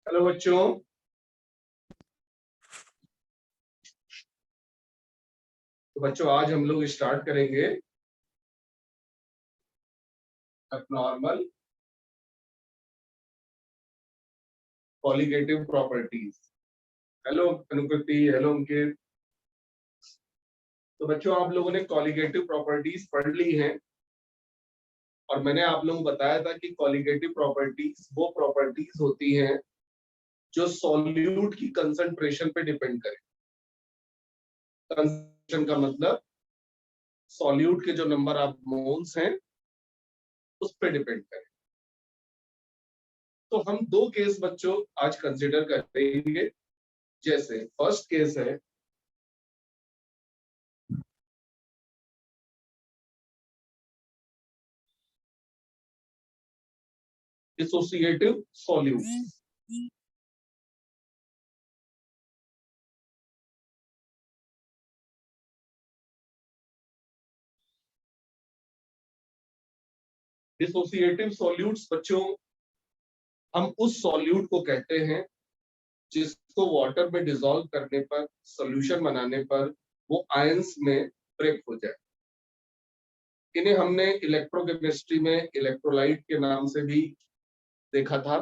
Hello बच्चों। तो बच्चों आज हम लोग स्टार्ट करेंगे एब्नॉर्मल कॉलिगेटिव प्रॉपर्टीज। हेलो अनुकृति, हेलो अंकित। तो बच्चों आप लोगों ने कॉलिगेटिव प्रॉपर्टीज पढ़ ली हैं और मैंने आप लोगों को बताया था कि कॉलिगेटिव प्रॉपर्टीज वो प्रॉपर्टीज होती हैं जो सॉल्यूट की कंसंट्रेशन पे डिपेंड करे। कंसंट्रेशन का मतलब सॉल्यूट के जो नंबर ऑफ मोल्स हैं उस पे डिपेंड करे। तो हम दो केस बच्चों आज कंसिडर करेंगे। जैसे फर्स्ट केस है डिसोसिएटिव सॉल्यूट्स। डिसोसिएटिव सॉल्यूट्स बच्चों हम उस सॉल्यूट को कहते हैं जिसको वाटर में डिसॉल्व करने पर, सॉल्यूशन बनाने पर वो आयंस में ब्रेक हो जाए। इन्हें हमने इलेक्ट्रोकेमिस्ट्री में इलेक्ट्रोलाइट के नाम से भी देखा था।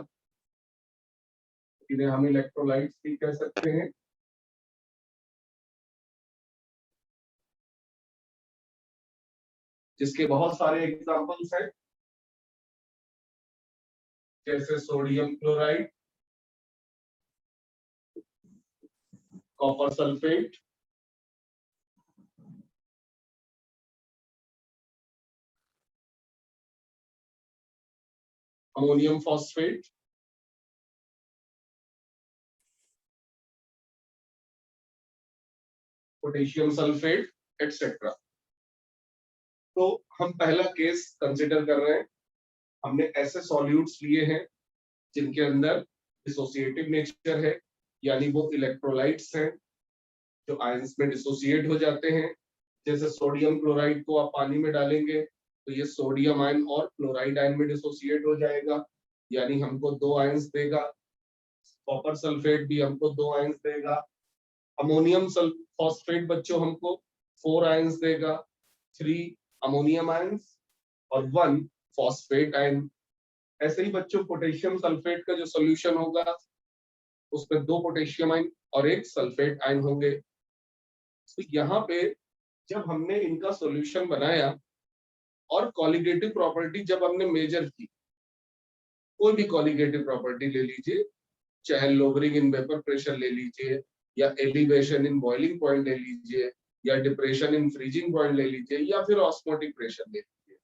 इन्हें हम इलेक्ट्रोलाइट्स भी कह सकते हैं। जिसके बहुत सारे एग्जांपल्स हैं, जैसे sodium chloride, copper sulphate, ammonium phosphate, potassium sulphate, etcetera. तो हम पहला केस कंसिडर कर रहे हैं। हमने ऐसे सॉल्यूट्स लिए हैं जिनके अंदर डिसोसिएटिव नेचर है, यानी वो इलेक्ट्रोलाइट्स हैं जो आयंस में डिसोसिएट हो जाते हैं। जैसे सोडियम क्लोराइड को आप पानी में डालेंगे तो ये सोडियम आयन और क्लोराइड आयन में डिसोसिएट हो जाएगा, यानी हमको दो आयंस देगा। कॉपर सल्फेट भी हमको दो आयंस देगा। अमोनियम फॉस्फेट बच्चों हमको 4 आयंस देगा, 3 अमोनियम आयंस और 1 फॉस्फेट आयन। ऐसे ही बच्चों पोटेशियम सल्फेट का जो सॉल्यूशन होगा उसमें 2 पोटेशियम आयन और 1 सल्फेट आयन होंगे। तो यहाँ पे जब हमने इनका सॉल्यूशन बनाया और कॉलिगेटिव प्रॉपर्टी जब हमने मेजर की, कोई भी कॉलिगेटिव प्रॉपर्टी ले लीजिए, चाहे लोअरिंग इन वेपर प्रेशर ले लीजिए, या एलिवेशन इन बॉइलिंग पॉइंट ले लीजिए, या डिप्रेशन इन फ्रीजिंग पॉइंट ले लीजिए, या फिर ऑस्मोटिक प्रेशर ले लीजिए,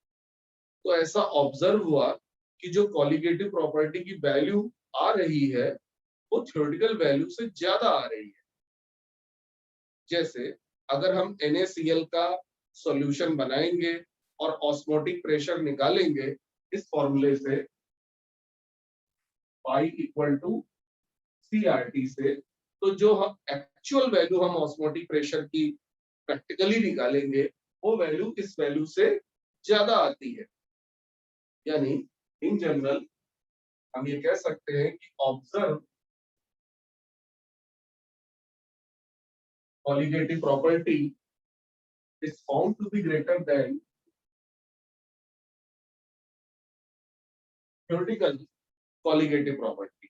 तो ऐसा ऑब्जर्व हुआ कि जो कॉलिगेटिव प्रॉपर्टी की वैल्यू आ रही है वो थ्योरेटिकल वैल्यू से ज्यादा आ रही है। जैसे अगर हम NaCl का सॉल्यूशन बनाएंगे और ऑस्मोटिक प्रेशर निकालेंगे इस फॉर्मूले से पाई इक्वल टू CRT से, तो जो हम एक्चुअल वैल्यू हम ऑस्मोटिक प्रेशर की प्रैक्टिकली निकालेंगे वो वैल्यू इस वैल्यू से ज्यादा आती है। यानी इन जनरल हम ये कह सकते हैं कि observe colligative property is found to be greater than theoretical colligative property.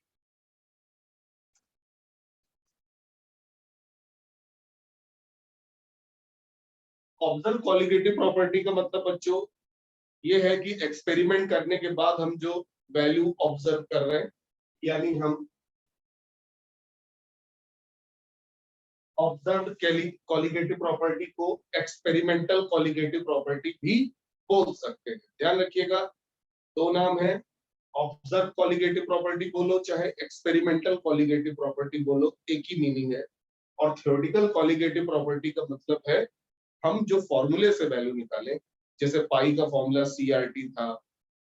Observe colligative property का मतलब बच्चों ये है कि एक्सपेरिमेंट करने के बाद हम जो वैल्यू ऑब्जर्व कर रहे हैं, यानी हम ऑब्जर्व कॉलिगेटिव प्रॉपर्टी को एक्सपेरिमेंटल कॉलिगेटिव प्रॉपर्टी भी बोल सकते हैं। ध्यान रखिएगा, दो नाम है, ऑब्जर्व कॉलिगेटिव प्रॉपर्टी बोलो चाहे एक्सपेरिमेंटल कॉलिगेटिव प्रॉपर्टी बोलो, एक ही मीनिंग है। और थ्योरेटिकल कॉलिगेटिव प्रॉपर्टी का मतलब है हम जो फॉर्मूले से वैल्यू निकालें, जैसे पाई का फॉर्मूला CRT था,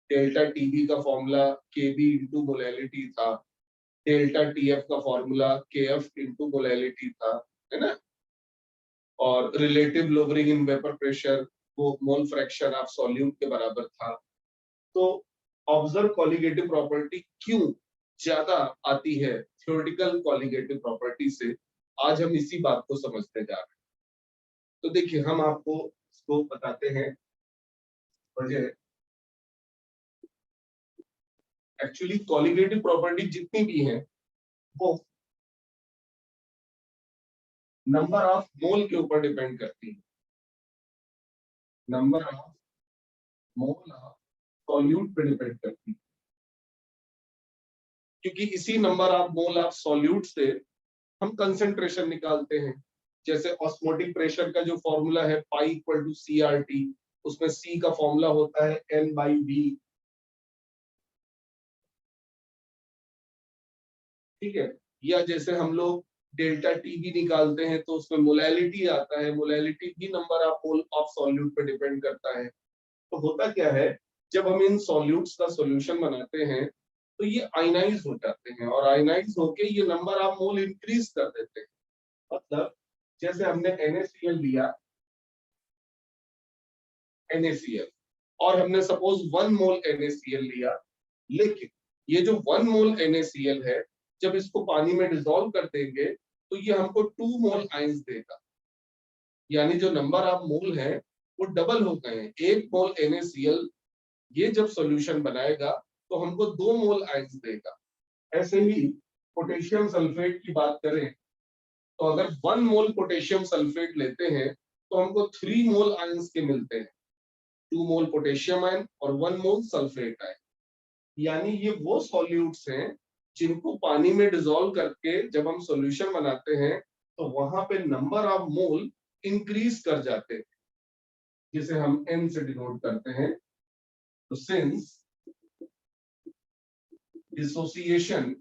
डेल्टा TB का फॉर्मूला KB इंटू मोलैलिटी था, डेल्टा TF का फॉर्मूला KF इंटू मोलैलिटी था, है ना। और relative lowering in vapour pressure वो मोल फ्रैक्शन ऑफ सॉल्यूट के बराबर था। तो ऑब्जर्व कॉलिगेटिव प्रॉपर्टी क्यों ज्यादा आती है थ्योरेटिकल कॉलिगेटिव प्रॉपर्टी से। आज हम इसी बात को समझते जा रहे हैं। तो देखिए हम आपको इसको बताते हैं वजह। एक्चुअली कॉलिगेटिव प्रॉपर्टी जितनी भी है वो नंबर ऑफ मोल के ऊपर डिपेंड करती है। Number of mole of solute पे डिपेंड करती है, क्योंकि इसी number of mole of solute से हम कंसेंट्रेशन निकालते हैं। जैसे ऑस्मोटिक प्रेशर का जो फॉर्मूला है pi equal to C R T, उसमें सी का फॉर्मूला होता है एन बाई बी। ठीक है। या जैसे हम लोग डेल्टा टी भी निकालते हैं तो उसमें मोलैलिटी आता है, मोलैलिटी भी number of mole of solute पे डिपेंड करता है। तो होता क्या है, जब हम इन सॉल्यूट्स का सॉल्यूशन बनाते हैं तो ये आयनाइज हो जाते हैं, और आयनाइज होके ये नंबर ऑफ मोल इंक्रीज कर देते हैं। मतलब जैसे हमने NaCl लिया, NaCl, और हमने सपोज 1 मोल NaCl लिया, लेकिन ये जो 1 मोल NaCl है जब इसको पानी में डिसॉल्व कर देंगे तो ये हमको 2 मोल आयंस देगा। यानी जो नंबर ऑफ मोल है वो डबल हो गए हैं। 1 मोल NaCl ये जब सॉल्यूशन बनाएगा तो हमको 2 मोल आयंस देगा। ऐसे ही पोटेशियम सल्फेट की बात करें तो अगर 1 मोल पोटेशियम सल्फेट लेते हैं तो हमको 3 मोल आयंस के मिलते हैं, 2 मोल पोटेशियम आयन और 1 मोल सल्फेट आयन। यानी ये वो सॉल्यूट्स हैं जिनको पानी में डिसॉल्व करके जब हम सॉल्यूशन बनाते हैं तो वहां पे नंबर ऑफ मोल इंक्रीज कर जाते हैं, जिसे हम N से डिनोट करते हैं। तो सिंस डिसोसिएशन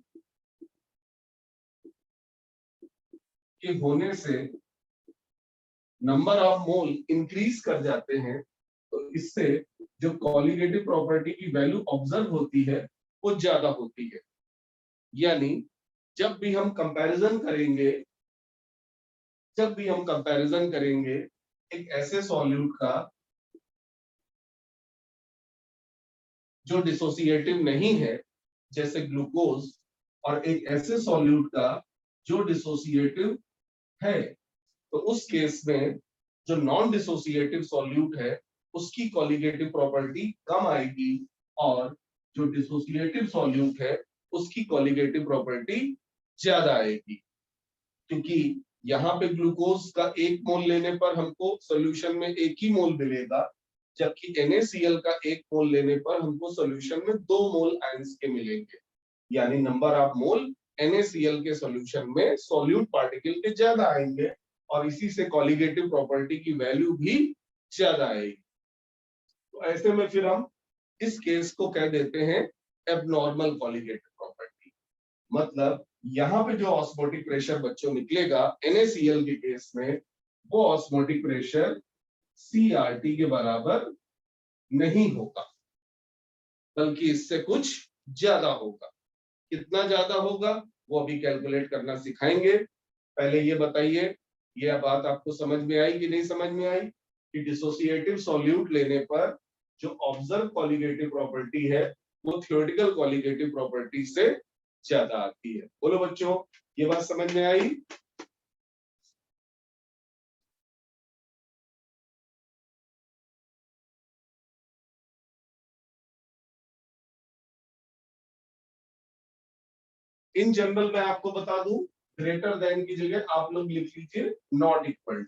के होने से नंबर ऑफ मोल इंक्रीज कर जाते हैं, तो इससे जो कॉलिगेटिव प्रॉपर्टी की वैल्यू ऑब्जर्व होती है वो ज्यादा होती है। यानी जब भी हम कंपैरिजन करेंगे, जब भी हम कंपैरिजन करेंगे एक ऐसे सॉल्यूट का जो डिसोसिएटिव नहीं है जैसे ग्लूकोज, और एक ऐसे सॉल्यूट का जो डिसोसिएटिव है, तो उस केस में जो नॉन डिसोसिएटिव सॉल्यूट है उसकी कॉलिगेटिव प्रॉपर्टी कम आएगी, और जो डिसोसिएटिव सॉल्यूट है उसकी कॉलिगेटिव प्रॉपर्टी ज्यादा आएगी। क्योंकि यहाँ पे ग्लूकोज का 1 मोल लेने पर हमको सॉल्यूशन में 1 ही मोल मिलेगा, जबकि NaCl का 1 मोल लेने पर हमको सॉल्यूशन में 2 मोल आयंस के मिलेंगे। यानी नंबर ऑफ मोल NaCl के सॉल्यूशन में सॉल्यूट पार्टिकल के ज्यादा आएंगे, और इसी से कॉलिगेटिव प्रॉपर्टी की वैल्यू भी ज्यादा आएगी। तो ऐसे में फिर हम इस केस को कह देते हैं एबनॉर्मल कॉलिगेटिव प्रॉपर्टी। मतलब यहाँ पे जो ऑस्मोटिक प्रेशर बच्चों निकलेगा NaCl के केस में, वो ऑस्मोटिक प्रेशर CRT के बराबर नहीं होगा, बल्कि इससे कुछ ज्यादा होगा। कितना ज्यादा होगा वो अभी कैलकुलेट करना सिखाएंगे। पहले ये बताइए, ये बात आपको समझ में आई कि नहीं समझ में आई कि डिसोसिएटिव सॉल्यूट लेने पर जो ऑब्जर्व कॉलिगेटिव प्रॉपर्टी है वो थ्योरेटिकल कॉलिगेटिव प्रॉपर्टी से ज्यादा आती है। बोलो बच्चों, ये बात समझ में आई? इन जनरल मैं आपको बता दूं, ग्रेटर देन की जगह आप लोग लिख लीजिए नॉट इक्वल।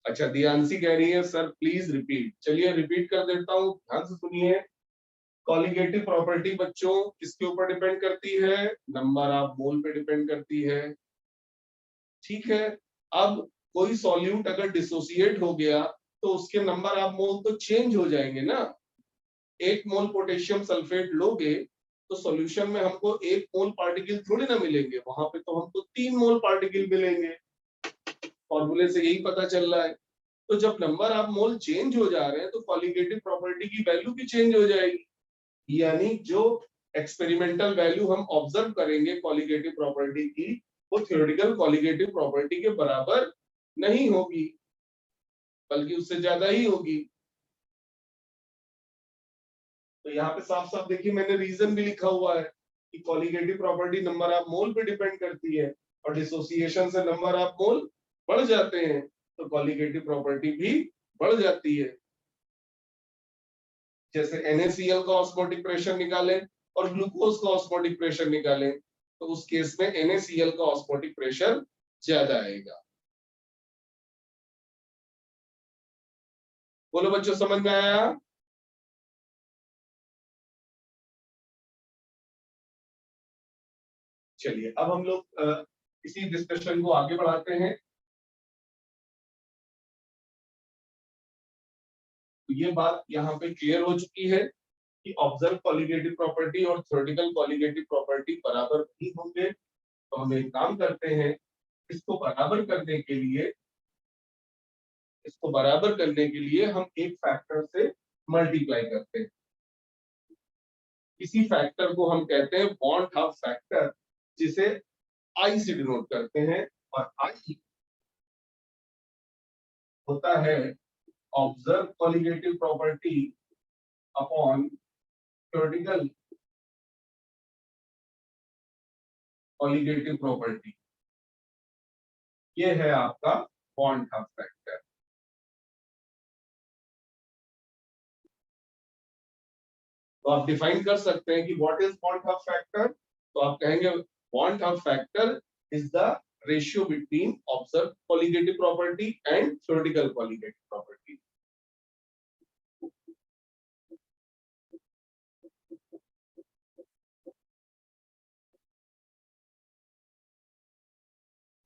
अच्छा, दियांशी कह रही है सर प्लीज रिपीट। चलिए रिपीट कर देता हूं, ध्यान से सुनिए। कॉलिगेटिव प्रॉपर्टी बच्चों किसके ऊपर डिपेंड करती है? नंबर ऑफ मोल पे डिपेंड करती है। ठीक है। अब कोई सॉल्यूट अगर डिसोसिएट हो गया तो उसके नंबर ऑफ मोल तो चेंज हो जाएंगे ना। 1 मोल पोटेशियम सल्फेट लोगे तो सॉल्यूशन में हमको 1 मोल पार्टिकल थोड़ी ना मिलेंगे, वहां पे तो हमको 3 मोल पार्टिकल मिलेंगे। फॉर्मूले से यही पता चल रहा है। तो जब नंबर ऑफ मोल चेंज हो जा रहे हैं तो कॉलिगेटिव प्रॉपर्टी की वैल्यू भी चेंज हो जाएगी। यानी जो एक्सपेरिमेंटल वैल्यू हम ऑब्जर्व करेंगे कॉलिगेटिव प्रॉपर्टी की, वो थ्योरेटिकल कॉलिगेटिव प्रॉपर्टी के बराबर नहीं होगी, बल्कि उससे ज्यादा ही होगी। तो यहाँ पे साफ साफ देखिए मैंने रीजन भी लिखा हुआ है कि कॉलिगेटिव प्रॉपर्टी नंबर ऑफ मोल पे डिपेंड करती है और डिसोसिएशन से नंबर ऑफ मोल बढ़ जाते हैं तो कॉलिगेटिव प्रॉपर्टी भी बढ़ जाती है। जैसे NaCl का ऑस्मोटिक प्रेशर निकालें और ग्लूकोज का ऑस्मोटिक प्रेशर निकालें तो उस केस में NaCl का ऑस्मोटिक प्रेशर ज्यादा आएगा। बोलो बच्चों समझ में आया? चलिए अब हम लोग इसी डिस्कशन को आगे बढ़ाते हैं। तो ये बात यहाँ पे क्लियर हो चुकी है कि ऑब्जर्व कॉलिगेटिव प्रॉपर्टी और थ्योरेटिकल कॉलिगेटिव प्रॉपर्टी बराबर नहीं होंगे। तो हम एक काम करते हैं, इसको बराबर करने के लिए हम एक फैक्टर से मल्टीप्लाई करते हैं। इसी फैक्टर को हम कहते हैं बॉन्ड हाफ फैक्टर, जिसे आई से डिनोट करते हैं और आई होता है observe colligative property upon theoretical colligative property. ये है आपका बॉन्ड हाफ फैक्टर। तो आप डिफाइन कर सकते हैं कि what is bond half factor. तो आप कहेंगे bond half factor is the ratio between observe colligative property and theoretical colligative property.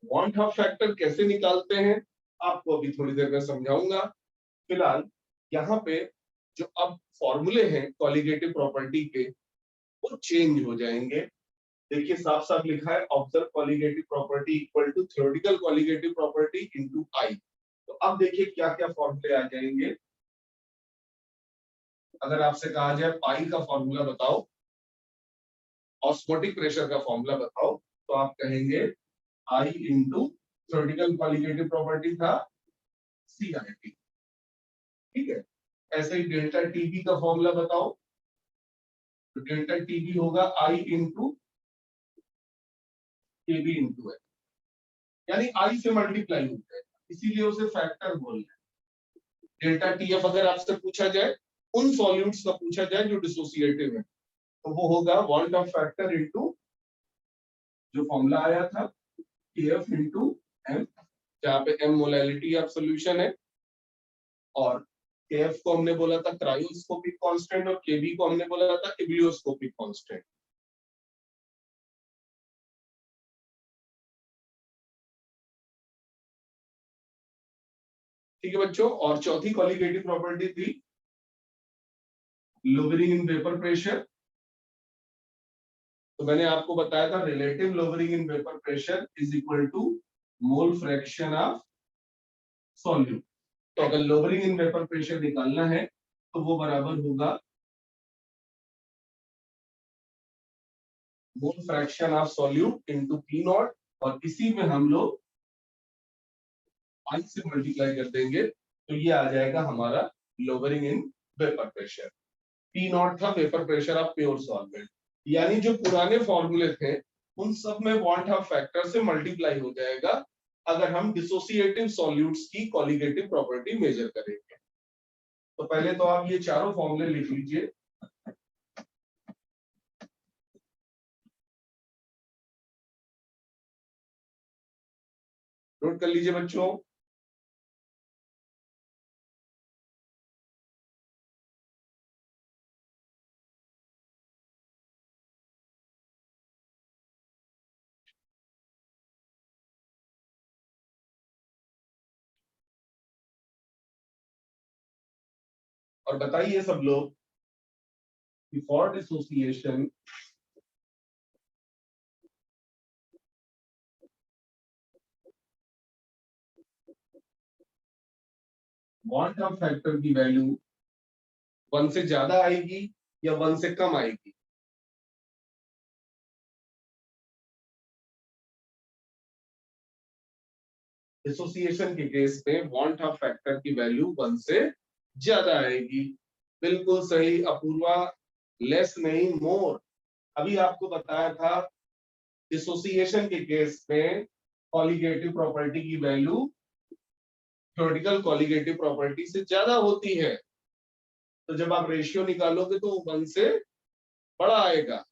Bond half factor कैसे निकालते हैं आपको अभी थोड़ी देर में समझाऊंगा। फिलहाल यहाँ पे जो अब फॉर्मूले हैं कॉलिगेटिव प्रॉपर्टी के वो चेंज हो जाएंगे। देखिए साफ साफ लिखा है observe colligative property equal to theoretical colligative property into I. तो अब देखिए क्या क्या फॉर्मूले आ जाएंगे। अगर आपसे कहा जाए पाई का फॉर्मूला बताओ, ऑस्मोटिक प्रेशर का फॉर्मूला बताओ, तो आप कहेंगे आई इंटू थ्योरेटिकल कॉलिगेटिव प्रॉपर्टी था CIT। ठीक है, ऐसे ही डेल्टा टीबी का फॉर्मूला बताओ, तो डेल्टा टीबी होगा आई इंटू केबी इंटू है, यानी आई से मल्टीप्लाई होता है, इसीलिए उसे फैक्टर बोल रहे हैं। डेल्टा टीएफ अगर आपसे पूछा जाए, उन सॉल्यूट्स का पूछा जाए जो डिसोसिएटिव है, तो वो होगा बॉन्ड ऑफ फैक्टर इनटू जो फॉर्मूला आया था केएफ इनटू एम, जहां पे एम मोलैलिटी ऑफ सॉल्यूशन है और केएफ को हमने बोला था क्रायोस्कोपिक कांस्टेंट और केबी को हमने बोला था इबिलियोस्कोपिक कांस्टेंट। ठीक है बच्चों, और चौथी कॉलिगेटिव प्रॉपर्टी थी लोअरिंग इन वेपर प्रेशर। तो मैंने आपको बताया था relative lowering in vapour pressure is equal to mole fraction of solute. तो अगर लोअरिंग इन वेपर प्रेशर निकालना है तो वो बराबर होगा मोल fraction of solute into P not, और इसी में हम लोग आई से मल्टीप्लाई कर देंगे तो ये आ जाएगा हमारा lowering in vapour pressure. P naught था vapour pressure of pure solvent, यानी जो पुराने फॉर्मूले थे उन सब में बॉन्ड ऑफ फैक्टर से मल्टीप्लाई हो जाएगा अगर हम डिसोसिएटिव सॉल्यूट्स की कॉलिगेटिव प्रॉपर्टी मेजर करेंगे। तो पहले तो आप ये चारों फॉर्मूले लिख लीजिए। नोट कर लीजिए बच्चों। और बताइए सब लोग कि for dissociation bond Hoff factor की वैल्यू 1 से ज्यादा आएगी या 1 से कम आएगी? डिसोसिएशन के केस में बॉन्ड ऑफ फैक्टर की वैल्यू 1 से ज्यादा आएगी। बिल्कुल सही अपूर्वा, लेस नहीं मोर। अभी आपको बताया था डिसोसिएशन के केस में कॉलिगेटिव प्रॉपर्टी की वैल्यू थ्योरेटिकल कॉलिगेटिव प्रॉपर्टी से ज्यादा होती है, तो जब आप रेशियो निकालोगे तो 1 से बड़ा आएगा।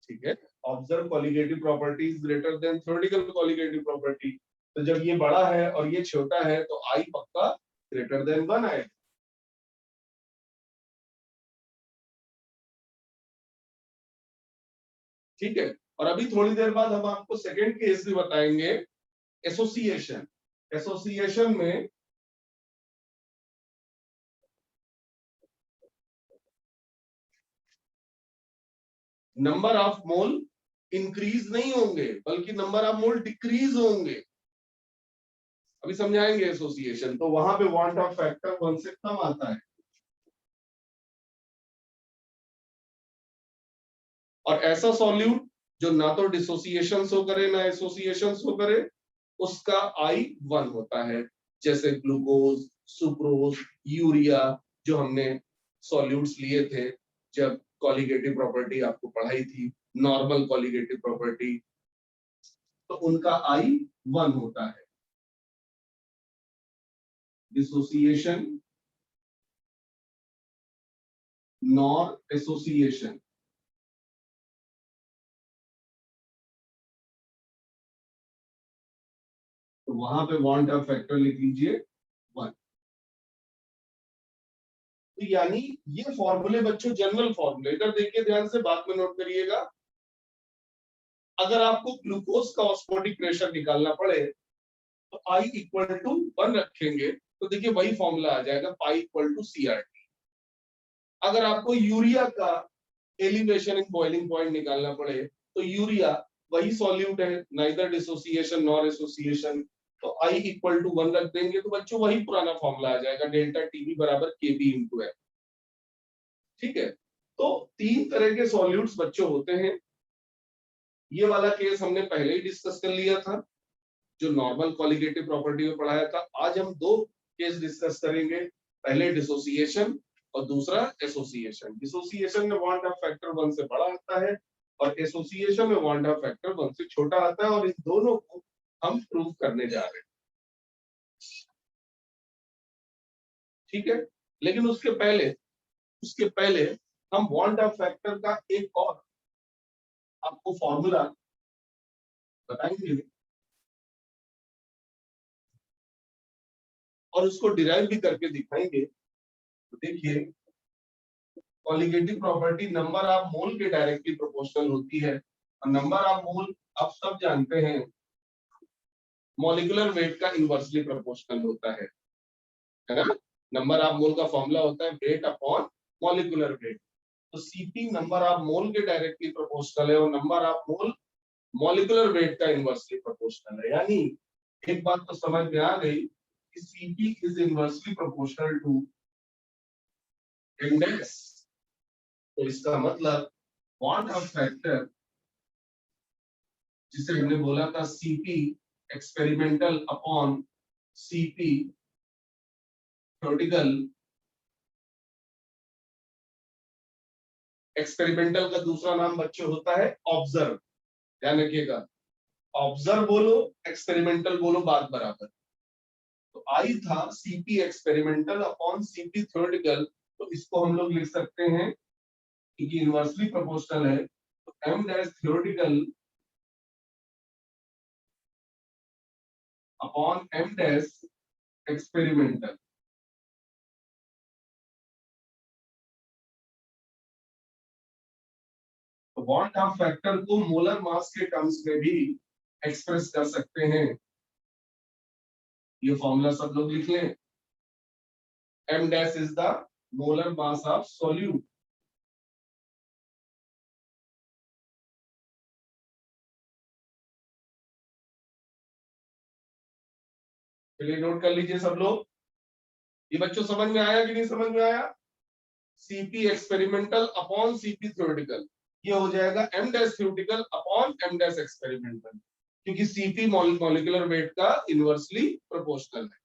ठीक है, observe colligative property is greater than theoretical colligative property, तो जब ये बड़ा है और ये छोटा है तो आई पक्का ग्रेटर देन 1 आएगा। ठीक है, और अभी थोड़ी देर बाद हम आपको सेकंड केस भी बताएंगे, एसोसिएशन। एसोसिएशन में नंबर ऑफ मोल इंक्रीज नहीं होंगे बल्कि नंबर ऑफ मोल डिक्रीज होंगे। अभी समझाएंगे एसोसिएशन, तो वहां पे वांट ऑफ फैक्टर 1 से कम आता है। और ऐसा सॉल्यूट जो ना तो डिसोसिएशन शो करे ना एसोसिएशन शो करे, उसका आई 1 होता है, जैसे ग्लूकोज, सुक्रोज, यूरिया, जो हमने सॉल्यूट्स लिए थे जब कॉलिगेटिव प्रॉपर्टी आपको पढ़ाई थी, नॉर्मल कॉलिगेटिव प्रॉपर्टी, तो उनका आई 1 होता है। डिसोसिएशन नॉर एसोसिएशन, तो वहां पे वांट ऑफ फैक्टर लिख लीजिए 1। तो यानी ये फॉर्मूले बच्चों जनरल फॉर्मूले, इधर देखिए ध्यान से, बात में नोट करिएगा। अगर आपको ग्लूकोज का ऑस्मोटिक प्रेशर निकालना पड़े तो आई इक्वल टू 1 रखेंगे, तो देखिए वही फॉर्मूला आ जाएगा, पाई इक्वल टू सीआरटी। अगर आपको यूरिया का एलिवेशन इन बॉइलिंग पॉइंट निकालना पड़े तो यूरिया वही सॉल्यूट है, नाइदर डिसोसिएशन नॉर एसोसिएशन, तो आई इक्वल टू 1 रख देंगे, तो बच्चों वही पुराना फॉर्मूला आ जाएगा, डेल्टा टीबी बराबर केबी इंटू एफ। ठीक है, तो 3 तरह के सॉल्यूट्स बच्चों होते हैं। ये वाला केस हमने पहले ही डिस्कस कर लिया था, जो नॉर्मल कॉलिगेटिव प्रॉपर्टी में पढ़ाया था। आज हम 2 केस डिस्कस करेंगे, पहले डिसोसिएशन और दूसरा एसोसिएशन। डिसोसिएशन में वांट ऑफ फैक्टर 1 से बड़ा आता है और एसोसिएशन में वांट ऑफ फैक्टर 1 से छोटा आता है, और इन दोनों को हम प्रूव करने जा रहे हैं। ठीक है, लेकिन उसके पहले हम वांट ऑफ फैक्टर का एक और आपको फॉर्मूला बताएंगे और उसको डिराइव भी करके दिखाएंगे। तो देखिए, कॉलिगेटिव प्रॉपर्टी नंबर ऑफ मोल के डायरेक्टली प्रोपोर्शनल होती है, और नंबर ऑफ मोल आप सब जानते हैं मॉलिक्यूलर वेट का इनवर्सली प्रोपोर्शनल होता है ना। नंबर ऑफ मोल का फॉर्मूला होता है वेट अपॉन मॉलिक्यूलर वेट, तो सीपी नंबर ऑफ मोल के डायरेक्टली प्रोपोर्शनल है और number of mole molecular weight का इनवर्सली प्रोपोर्शनल है। यानी एक बात तो समझ में आ गई कि CP is inversely proportional to index, तो इसका मतलब वांट ऑफ फैक्टर जिसे हमने बोला था CP experimental upon CP theoretical, experimental का दूसरा नाम बच्चों होता है ऑब्जर्व। ध्यान रखिएगा, ऑब्जर्व बोलो एक्सपेरिमेंटल बोलो बात बराबर। तो आई था CP experimental upon CP theoretical, तो इसको हम लोग लिख सकते हैं क्योंकि इनवर्सली प्रोपोर्शनल है, तो M dash theoretical upon M dash experimental. तो वांट ऑफ फैक्टर को मोलर मास के टर्म्स में भी एक्सप्रेस कर सकते हैं, ये फॉर्मूला सब लोग लिख लें। M dash is the molar mass of solute, चलिए नोट कर लीजिए सब लोग। ये बच्चों समझ में आया कि नहीं समझ में आया? CP experimental upon CP theoretical, ये हो जाएगा M dash theoretical upon M dash experimental, क्योंकि सीपी मॉलिक्यूलर वेट का इनवर्सली प्रोपोर्शनल है।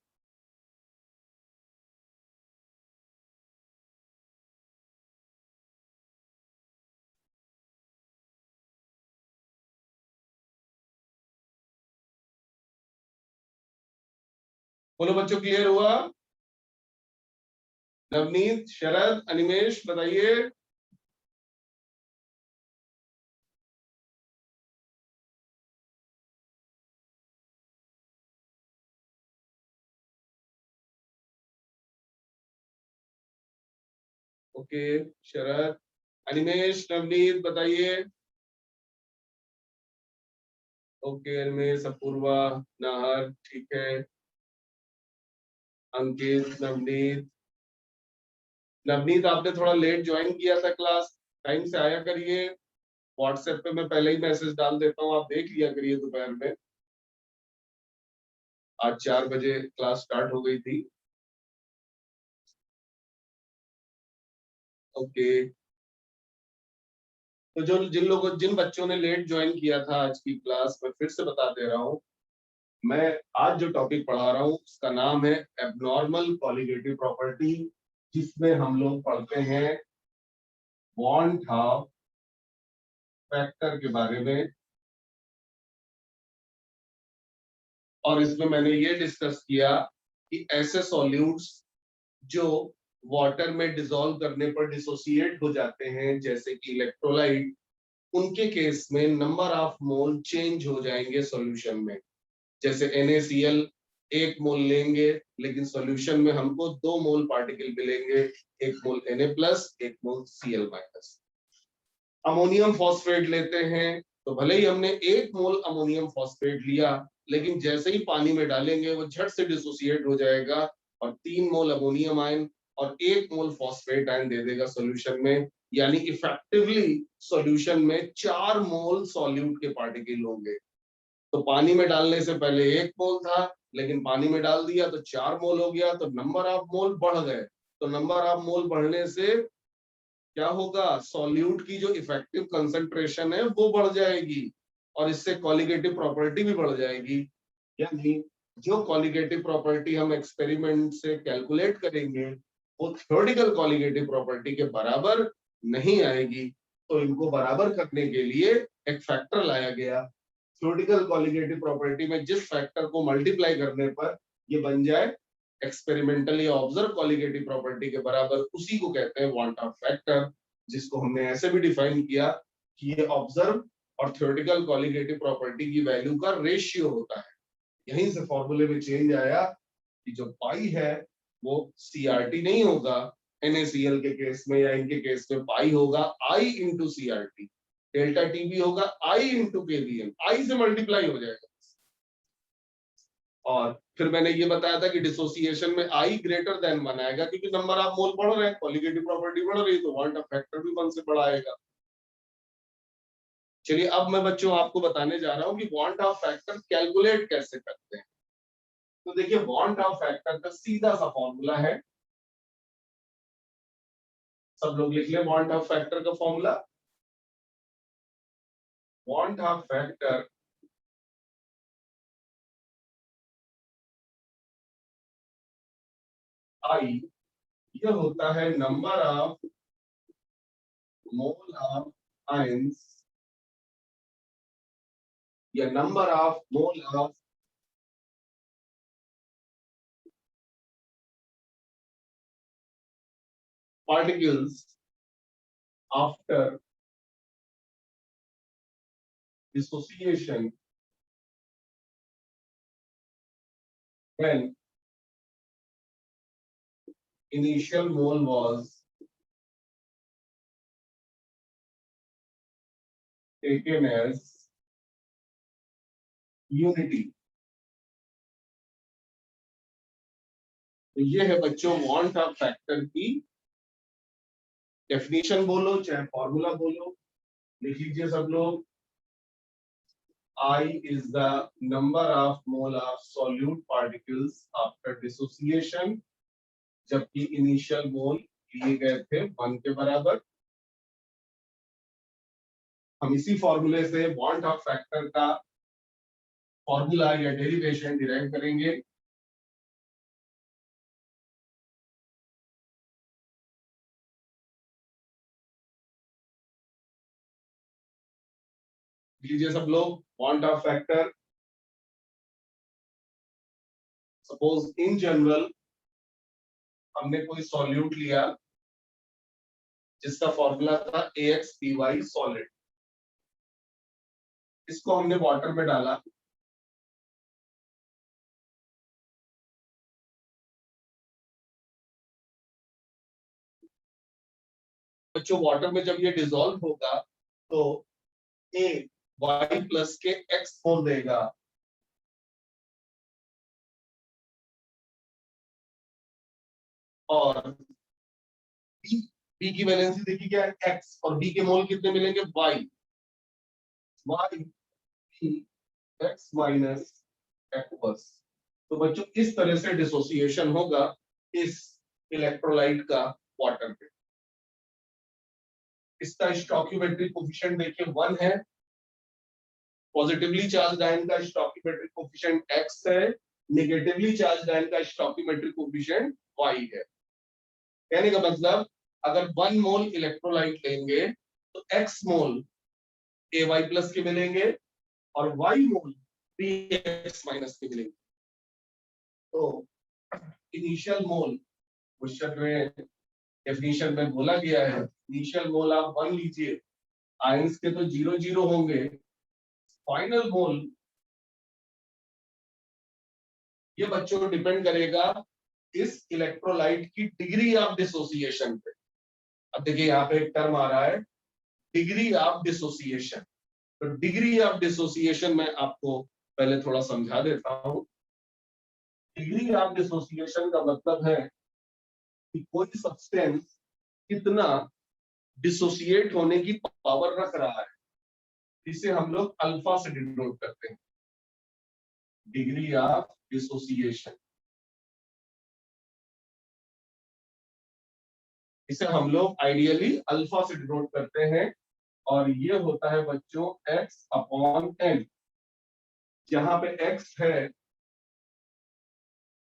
बोलो बच्चों, क्लियर हुआ? नवनीत, शरद, अनिमेश बताइए। ओके, शरद, अनिमेश, नवनीत बताइए। ओके, अनिमेश, अपूर्वा, नाहर, ठीक है। अंकित, नवनीत। नवनीत, आपने थोड़ा लेट ज्वाइन किया था क्लास, टाइम से आया करिए। व्हाट्सएप पे मैं पहले ही मैसेज डाल देता हूँ, आप देख लिया करिए दोपहर में। आज 4 बजे क्लास स्टार्ट हो गई थी। ओके, तो जो जिन बच्चों ने लेट ज्वाइन किया था आज की क्लास, मैं फिर से बता दे रहा हूँ। मैं आज जो टॉपिक पढ़ा रहा हूँ उसका नाम है एबनॉर्मल कॉलिगेटिव प्रॉपर्टी, जिसमें हम लोग पढ़ते हैं वांट हाफ फैक्टर के बारे में। और इसमें मैंने ये डिस्कस किया कि ऐसे सॉल्यूट्स जो वाटर में डिसॉल्व करने पर डिसोसिएट हो जाते हैं, जैसे कि इलेक्ट्रोलाइट, उनके केस में नंबर ऑफ मोल चेंज हो जाएंगे सॉल्यूशन में। जैसे NaCl 1 मोल लेंगे, लेकिन सॉल्यूशन में हमको 2 मोल पार्टिकल मिलेंगे, 1 मोल Na प्लस, 1 मोल Cl माइनस। अमोनियम फॉस्फेट लेते हैं, तो भले ही हमने 1 मोल अमोनियम फॉस्फेट लिया, लेकिन जैसे ही पानी में डालेंगे वो झट से डिसोसिएट हो जाएगा और 3 मोल अमोनियम आयन और 1 मोल फॉस्फेट आयन दे देगा सॉल्यूशन में। यानी इफेक्टिवली सॉल्यूशन में 4 मोल सॉल्यूट के पार्टिकल होंगे। तो पानी में डालने से पहले 1 मोल था, लेकिन पानी में डाल दिया तो 4 मोल हो गया, तो नंबर ऑफ मोल बढ़ गए। तो नंबर ऑफ मोल बढ़ने से क्या होगा, सॉल्यूट की जो इफेक्टिव कंसंट्रेशन है वो बढ़ जाएगी, और इससे कॉलिगेटिव प्रॉपर्टी भी बढ़ जाएगी। यानी जो कॉलिगेटिव प्रॉपर्टी हम एक्सपेरिमेंट से कैलकुलेट करेंगे वो थ्योरेटिकल कॉलिगेटिव प्रॉपर्टी के बराबर नहीं आएगी। तो इनको बराबर करने के लिए एक फैक्टर लाया गया। थ्योरेटिकल कॉलिगेटिव प्रॉपर्टी में जिस फैक्टर को मल्टीप्लाई करने पर ये बन जाए एक्सपेरिमेंटली ऑब्जर्व कॉलिगेटिव प्रॉपर्टी के बराबर, उसी को कहते हैं वांट ऑफ फैक्टर, जिसको हमने ऐसे भी डिफाइन किया कि ये ऑब्जर्व और थ्योरेटिकल कॉलिगेटिव प्रॉपर्टी की वैल्यू का रेशियो होता है। यहीं से फॉर्मूले में चेंज आया कि जो पाई है वो CRT नहीं होगा NaCl के केस में, या इनके केस में पाई होगा I into CRT। Delta T भी होगा I इंटू KVM, I से मल्टीप्लाई हो जाएगा। और फिर मैंने ये बताया था कि डिसोसिएशन में I ग्रेटर देन 1 आएगा, क्योंकि नंबर ऑफ मोल बढ़ रहे हैं, कॉलिगेटिव प्रॉपर्टी बढ़ रही है, तो वांट ऑफ फैक्टर भी 1 से बड़ा आएगा। चलिए, अब मैं बच्चों आपको बताने जा रहा हूं कि वांट ऑफ फैक्टर कैलकुलेट कैसे करते हैं। तो देखिए, वांट ऑफ फैक्टर का सीधा सा फॉर्मूला है, सब लोग लिख ले वांट ऑफ फैक्टर का formula. Van't Hoff factor I, यह होता है number of mole of ions या number of mole of particles after dissociation when initial mole was taken as unity। तो ये है बच्चों वांट ऑफ फैक्टर की डेफिनेशन, बोलो चाहे फॉर्मूला बोलो, लिख लीजिए सब लोग। I is the number of mole of solute particles after dissociation, जबकि इनिशियल मोल लिए गए थे 1 के बराबर। हम इसी फॉर्मूले से वांट ऑफ फैक्टर का फॉर्मूला या डेरिवेशन डिराइव करेंगे। लीजिए सब लोग, want Hoff factor suppose in general हमने कोई सॉल्यूट लिया जिसका फॉर्मूला था AX/BY सॉलिड, इसको हमने वाटर में डाला, बच्चों वाटर में जब ये डिसॉल्व होगा तो A Y प्लस के X मोल देगा, और B की वैलेंसी देखिए क्या है X, और B के मोल कितने मिलेंगे Y, Y X minus aqueous. तो बच्चों इस तरह से डिसोसिएशन होगा इस इलेक्ट्रोलाइट का वाटर पे। इसका स्टोइकियोमेट्रिक कोफिशिएंट देखिए 1 है, पॉजिटिवली चार्ज आयन का स्टोइकियोमेट्रिक कोफिशिएंट X है, नेगेटिवली चार्ज आयन का स्टोइकियोमेट्रिक कोफिशिएंट Y है। कहने का मतलब अगर 1 मोल इलेक्ट्रोलाइट लेंगे तो X मोल AY प्लस के मिलेंगे और Y मोल BX माइनस के मिलेंगे। तो इनिशियल मोल क्वेश्चन में डेफिनेशन में बोला गया है, इनिशियल मोल आप 1 लीजिए, आयंस के तो 0 0 होंगे, फाइनल मोल ये बच्चों डिपेंड करेगा इस इलेक्ट्रोलाइट की डिग्री ऑफ डिसोसिएशन पे। अब देखिए यहाँ पे एक टर्म आ रहा है डिग्री ऑफ डिसोसिएशन, तो डिग्री ऑफ डिसोसिएशन में आपको पहले थोड़ा समझा देता हूं। डिग्री ऑफ डिसोसिएशन का मतलब है कि कोई सब्सटेंस कितना डिसोसिएट होने की पावर रख रहा है, इसे हम लोग अल्फा से डिनोट करते हैं, डिग्री ऑफ डिसोसिएशन। इसे हम लोग आइडियली अल्फा से डिनोट करते हैं, और ये होता है बच्चों X/N, जहां पे X है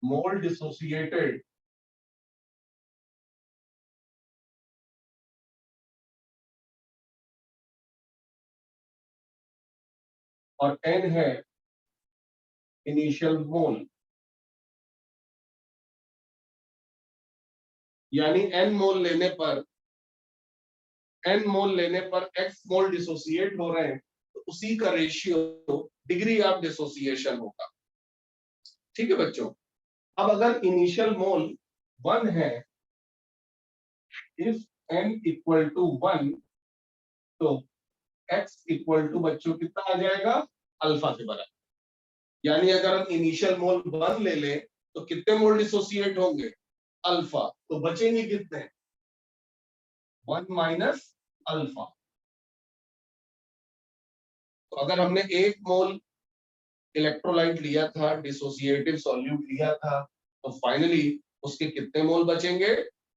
मोल डिसोसिएटेड और N है इनिशियल मोल। यानी N मोल लेने पर X मोल डिसोसिएट हो रहे हैं, तो उसी का रेशियो डिग्री ऑफ डिसोसिएशन होगा। ठीक है बच्चों। अब अगर इनिशियल मोल 1 है, इफ N इक्वल टू 1, तो X इक्वल टू बच्चों कितना आ जाएगा अल्फा के बराबर। यानी अगर हम इनिशियल मोल 1 ले लें तो कितने मोल डिसोसिएट होंगे अल्फा, तो बचेंगे कितने 1 माइनस अल्फा। तो अगर हमने 1 मोल इलेक्ट्रोलाइट लिया था, डिसोसिएटिव सॉल्यूट लिया था, तो फाइनली उसके कितने मोल बचेंगे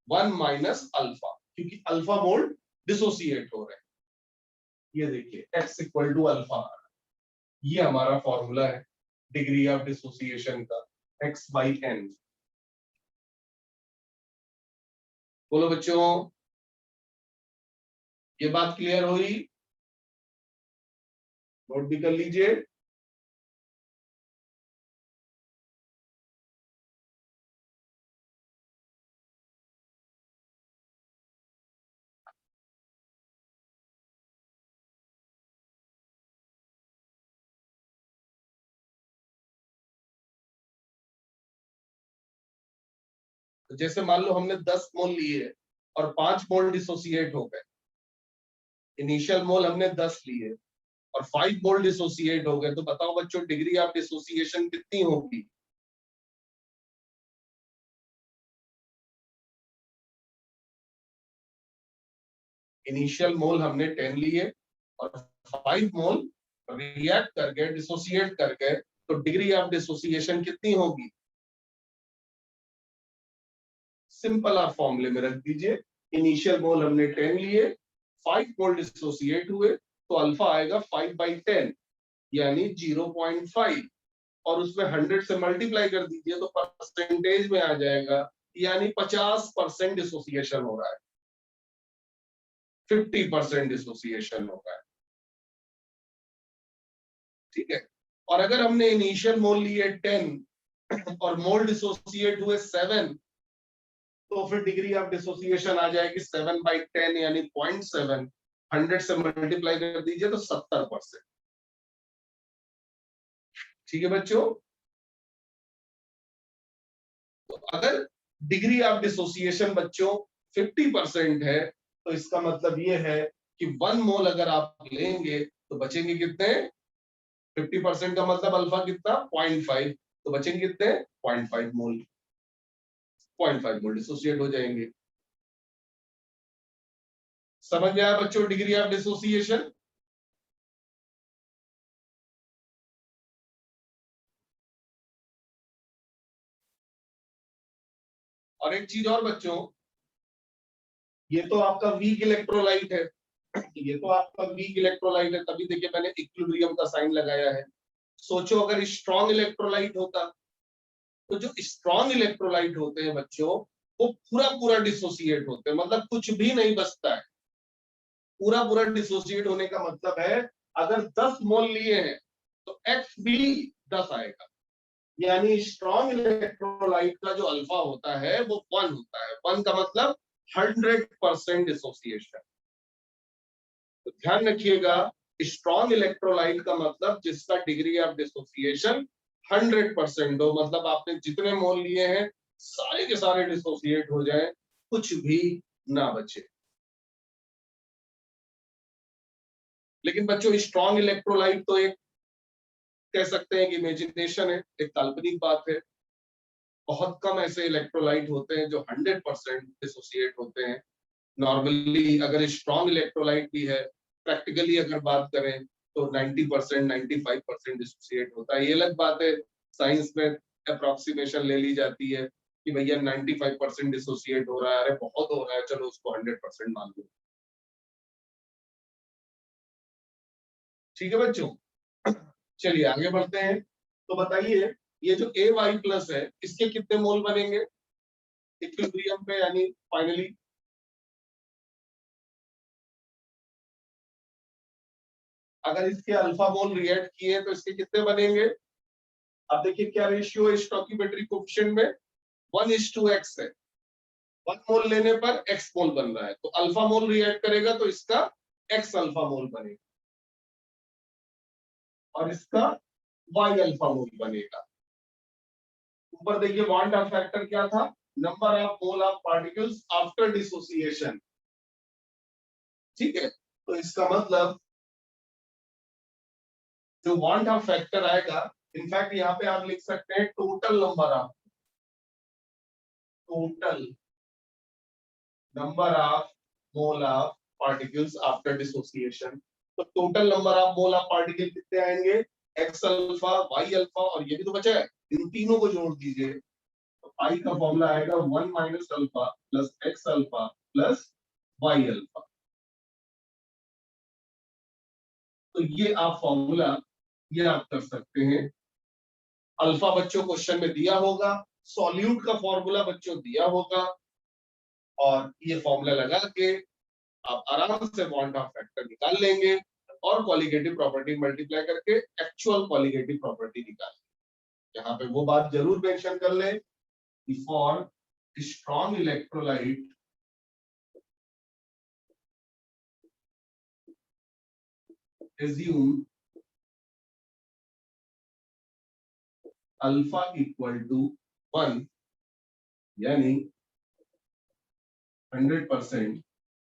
1 माइनस अल्फा, क्योंकि अल्फा मोल डिसोसिएट हो रहे हैं। ये देखिए X इक्वल टू अल्फा, ये हमारा फॉर्मूला है डिग्री ऑफ डिसोसिएशन का, X/N। बोलो बच्चों, ये बात क्लियर हुई? नोट भी कर लीजिए। तो जैसे मान लो हमने 10 मोल लिए और 5 मोल डिसोसिएट हो गए, इनिशियल मोल हमने 10 लिए और 5 मोल डिसोसिएट हो गए, तो बताओ बच्चों डिग्री ऑफ डिसोसिएशन कितनी होगी? इनिशियल मोल हमने 10 लिए और 5 मोल रिएक्ट कर गए, डिसोसिएट कर गए, तो डिग्री ऑफ डिसोसिएशन कितनी होगी? सिंपल आप फॉर्मूले में रख दीजिए, इनिशियल मोल हमने 10 लिए, 5 मोल डिसोसिएट हुए, तो अल्फा आएगा 5/10 यानी 0.5, और उसमें 100 से मल्टीप्लाई कर दीजिए तो परसेंटेज में आ जाएगा, यानी 50% डिसोसिएशन हो रहा है, 50% डिसोसिएशन हो रहा है। ठीक है। और अगर हमने इनिशियल मोल लिए 10 और मोल डिसोसिएट हुए 7, तो फिर डिग्री ऑफ डिसोसिएशन आ जाएगी 7/10 यानी 0.7। 100 से मल्टीप्लाई कर दीजिए तो 70%। ठीक है बच्चों, तो अगर डिग्री ऑफ डिसोसिएशन बच्चों 50% है तो इसका मतलब ये है कि 1 मोल अगर आप लेंगे तो बचेंगे कितने? 50% का मतलब अल्फा कितना? 0.5, तो बचेंगे कितने? 0.5 मोल। 0.5 मोल डिसोसिएट हो जाएंगे। समझ में आया बच्चों डिग्री ऑफ डिसोसिएशन? और एक चीज और बच्चों, ये तो आपका वीक इलेक्ट्रोलाइट है, ये तो आपका वीक इलेक्ट्रोलाइट है, तभी देखिए मैंने इक्विलिब्रियम का साइन लगाया है। सोचो अगर स्ट्रॉन्ग इलेक्ट्रोलाइट होता, तो जो स्ट्रॉन्ग इलेक्ट्रोलाइट होते हैं बच्चों वो पूरा पूरा डिसोसिएट होते हैं, मतलब कुछ भी नहीं बचता है। पूरा पूरा डिसोसिएट होने का मतलब है अगर 10 मोल लिए हैं तो एक्स भी 10 आएगा, यानी स्ट्रॉन्ग इलेक्ट्रोलाइट का जो अल्फा होता है वो 1 होता है। 1 का मतलब 100% डिसोसिएशन। तो ध्यान रखिएगा, स्ट्रॉन्ग इलेक्ट्रोलाइट का मतलब जिसका डिग्री ऑफ डिसोसिएशन 100% हो, मतलब आपने जितने मोल लिए हैं सारे के सारे डिसोसिएट हो जाए, कुछ भी ना बचे। लेकिन बच्चों स्ट्रॉन्ग इलेक्ट्रोलाइट तो एक कह सकते हैं कि इमेजिनेशन है, एक काल्पनिक बात है। बहुत कम ऐसे इलेक्ट्रोलाइट होते हैं जो 100% डिसोसिएट होते हैं। नॉर्मली अगर स्ट्रॉन्ग इलेक्ट्रोलाइट भी है, प्रैक्टिकली अगर बात करें तो 90% 95% डिसोसिएट होता है। ये अलग बात है, साइंस में अप्रोक्सीमेशन ले ली जाती है कि भैया 95% डिसोसिएट हो रहा है, अरे बहुत हो रहा है, चलो उसको 100% मान लो। ठीक है बच्चों, चलिए आगे बढ़ते हैं। तो बताइए ये जो AY+ है इसके कितने मोल बनेंगे इक्विलिब्रियम पे, यानी फाइनली? अगर इसके अल्फा मोल रिएक्ट किए तो इसके कितने बनेंगे? अब देखिए क्या रेशियो है स्टोइकियोमेट्रिक कोएफिशिएंट में, 1:x है। 1 मोल लेने पर x मोल बन रहा है, तो अल्फा मोल रिएक्ट करेगा तो इसका x अल्फा मोल बनेगा और इसका y अल्फा मोल बनेगा। ऊपर देखिए बॉन्ड ऑफ फैक्टर क्या था? Number of mole of particles after dissociation. ठीक है, तो इसका मतलब जो बॉन्ड ऑफ फैक्टर आएगा, इनफैक्ट यहाँ पे आप लिख सकते हैं total number of mole of particles after dissociation. तो total number of mole of particle कितने आएंगे? एक्स अल्फा, वाई अल्फा, और ये भी तो बचा है, इन तीनों को जोड़ दीजिए तो आई का फॉर्मूला आएगा 1 minus alpha plus X alpha plus Y alpha. तो ये आप फॉर्मूला ये आप कर सकते हैं। अल्फा बच्चों क्वेश्चन में दिया होगा, सॉल्यूट का फॉर्मूला बच्चों दिया होगा, और ये फॉर्मूला लगा के आप आराम से बॉन्ड ऑफ फैक्टर निकाल लेंगे और कॉलिगेटिव प्रॉपर्टी मल्टीप्लाई करके एक्चुअल कॉलिगेटिव प्रॉपर्टी निकाल। यहाँ पे वो बात जरूर मेंशन कर ले कि for strong electrolyte assume alpha equal to 1 यानी 100%,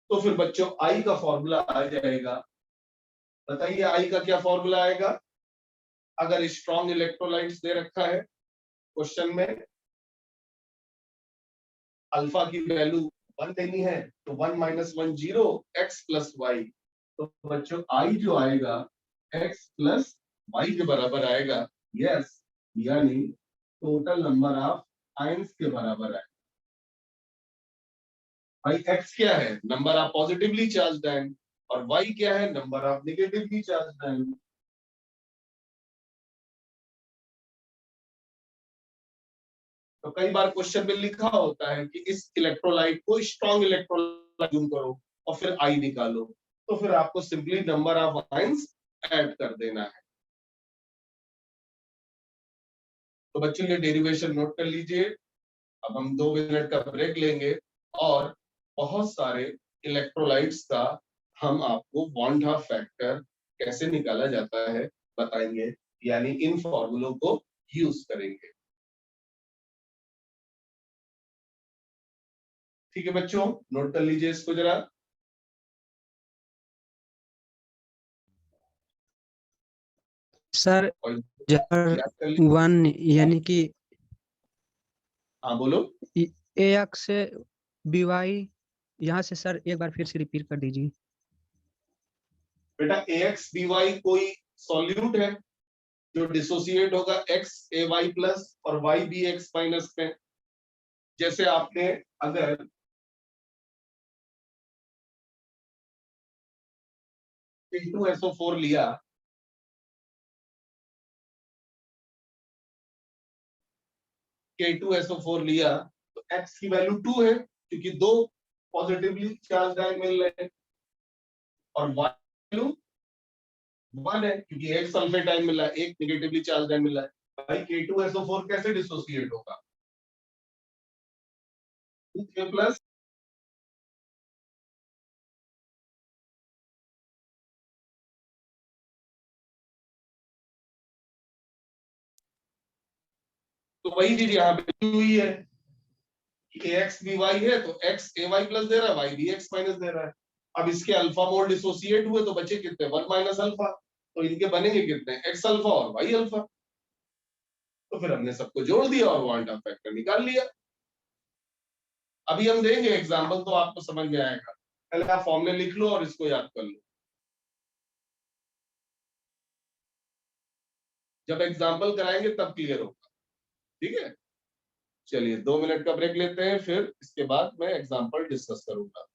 तो फिर बच्चों आई का फॉर्मूला आ जाएगा। बताइए आई का क्या फॉर्मूला आएगा? अगर स्ट्रॉन्ग इलेक्ट्रोलाइट्स दे रखा है क्वेश्चन में, अल्फा की वैल्यू 1 देनी है तो 1 माइनस 1 0, एक्स प्लस वाई। तो बच्चों आई जो आएगा एक्स प्लस वाई के बराबर आएगा। यस, यानी टोटल नंबर ऑफ आयंस के बराबर है। भाई एक्स क्या है? Number of positively charged ion, और वाई क्या है? Number of negatively charged ion. तो कई बार क्वेश्चन में लिखा होता है कि इस इलेक्ट्रोलाइट को स्ट्रॉन्ग इलेक्ट्रोलाइट करो और फिर आई निकालो, तो फिर आपको simply number of ions add कर देना है। तो बच्चों ये डेरिवेशन नोट कर लीजिए। अब हम 2 मिनट का ब्रेक लेंगे और बहुत सारे इलेक्ट्रोलाइट्स का हम आपको बॉन्ड हाफ फैक्टर कैसे निकाला जाता है बताएंगे, यानी इन फॉर्मूलों को यूज करेंगे। ठीक है बच्चों, नोट कर लीजिए इसको जरा। सर और जर याद कर लीजिए। 1 यानी कि हाँ बोलो। ए एक्स से बी वाई, यहाँ से सर एक बार फिर से रिपीट कर दीजिए। बेटा ax by कोई सॉल्यूट है जो डिसोसिएट होगा x ay प्लस और y bx माइनस में। जैसे आपने अगर K2SO4 लिया, K2SO4 लिया तो x की वैल्यू 2 है क्योंकि दो पॉजिटिवली चार्ज आयन मिल रहे हैं, और y वैल्यू 1 है क्योंकि एक सल्फेट आयन मिला है, एक नेगेटिवली चार्ज आयन मिला है। भाई K2SO4 कैसे डिसोसिएट होगा? 2K प्लस तो वही चीज यहाँ पे हुई है कि ax by है तो x ay प्लस दे रहा है, y bx माइनस दे रहा है। अब इसके अल्फा मोल डिसोसिएट हुए तो बचे कितने? 1 माइनस अल्फा। तो इनके बनेंगे कितने? x अल्फा और y अल्फा। तो फिर हमने सबको जोड़ दिया और क्वांटम फैक्टर निकाल लिया। अभी हम देंगे एग्जांपल तो आपको समझ में आएगा। पहले आप फॉर्मूले लिख लो और इसको याद कर लो। जब एग्जांपल कराएंगे तब क्लियर होगा। ठीक है, चलिए 2 मिनट का ब्रेक लेते हैं, फिर इसके बाद मैं एग्जांपल डिस्कस करूंगा।